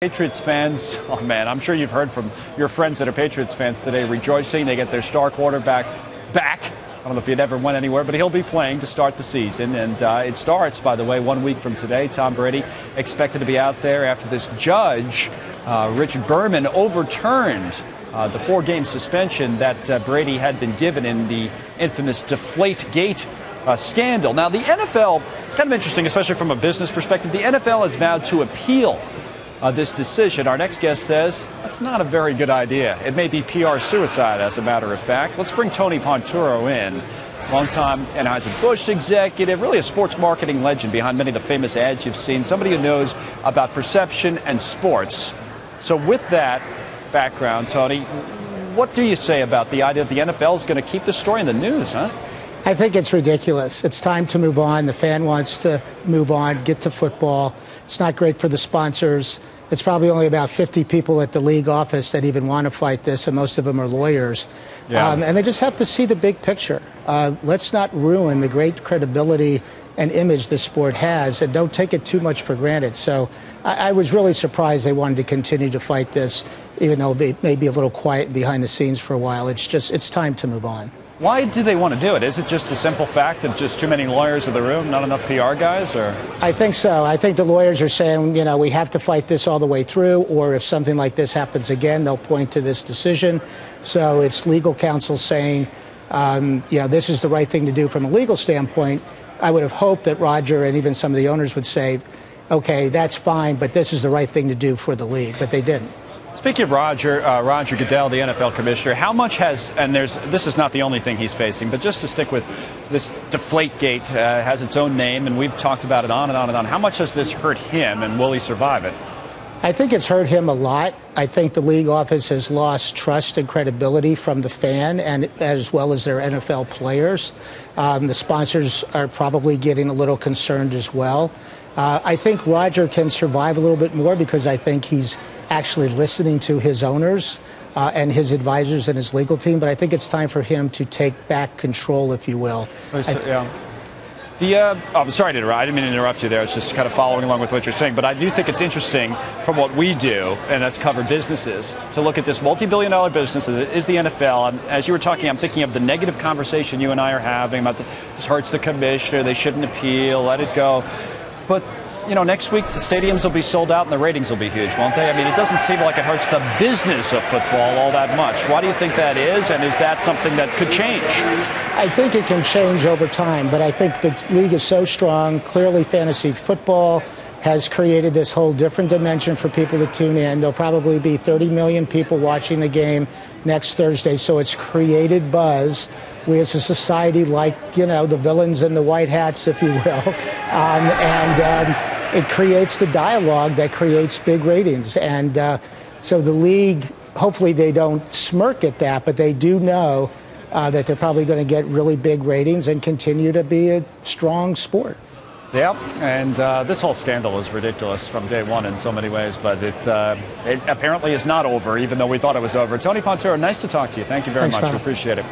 Patriots fans, oh man, I'm sure you've heard from your friends that are Patriots fans today rejoicing. They get their star quarterback back. I don't know if he'd ever went anywhere, but he'll be playing to start the season. And it starts, by the way, 1 week from today. Tom Brady expected to be out there after this judge, Richard Berman, overturned the 4-game suspension that Brady had been given in the infamous Deflategate scandal. Now, the NFL, it's kind of interesting, especially from a business perspective. The NFL has vowed to appeal this decision. Our next guest says that's not a very good idea. It may be PR suicide, as a matter of fact. Let's bring Tony Ponturo in, longtime Anheuser-Busch executive, really a sports marketing legend behind many of the famous ads you've seen, somebody who knows about perception and sports. So with that background, Tony, what do you say about the idea that the NFL is going to keep this story in the news, huh? I think it's ridiculous. It's time to move on. The fan wants to move on, get to football. It's not great for the sponsors. It's probably only about 50 people at the league office that even want to fight this, and most of them are lawyers. Yeah. And they just have to see the big picture. Let's not ruin the great credibility and image this sport has, and don't take it too much for granted. So I was really surprised they wanted to continue to fight this, even though it may be a little quiet behind the scenes for a while. It's time to move on. Why do they want to do it? Is it just the simple fact of just too many lawyers in the room, not enough PR guys? Or I think so. I think the lawyers are saying, you know, we have to fight this all the way through, or if something like this happens again, they'll point to this decision. So it's legal counsel saying, you know, this is the right thing to do from a legal standpoint. I would have hoped that Roger and even some of the owners would say, okay, that's fine, but this is the right thing to do for the league, but they didn't. Speaking of Roger Goodell, the NFL commissioner, how much has, and this is not the only thing he's facing, but just to stick with this Deflategate, has its own name, and we've talked about it on and on and on. How much has this hurt him, and will he survive it? I think it's hurt him a lot. I think the league office has lost trust and credibility from the fan, and as well as their NFL players. The sponsors are probably getting a little concerned as well. I think Roger can survive a little bit more because I think he's actually listening to his owners and his advisors and his legal team. But I think it's time for him to take back control, if you will. Yeah. I'm sorry to interrupt. I didn't mean to interrupt you there. It's just kind of following along with what you're saying. But I do think it's interesting from what we do, and that's cover businesses, to look at this multi-billion-dollar business that is the NFL. And as you were talking, I'm thinking of the negative conversation you and I are having about this hurts the commissioner, they shouldn't appeal, let it go. But, you know, next week the stadiums will be sold out and the ratings will be huge, won't they? I mean, it doesn't seem like it hurts the business of football all that much. Why do you think that is? And is that something that could change? I think it can change over time, but I think the league is so strong. Clearly, fantasy football has created this whole different dimension for people to tune in. There'll probably be 30 million people watching the game next Thursday, so it's created buzz. We as a society like, you know, the villains in the white hats, if you will, it creates the dialogue that creates big ratings. And so the league, hopefully they don't smirk at that, but they do know that they're probably going to get really big ratings and continue to be a strong sport. Yeah, and this whole scandal is ridiculous from day one in so many ways, but it apparently is not over, even though we thought it was over. Tony Ponturo, nice to talk to you. Thank you very much. Connell. We appreciate it.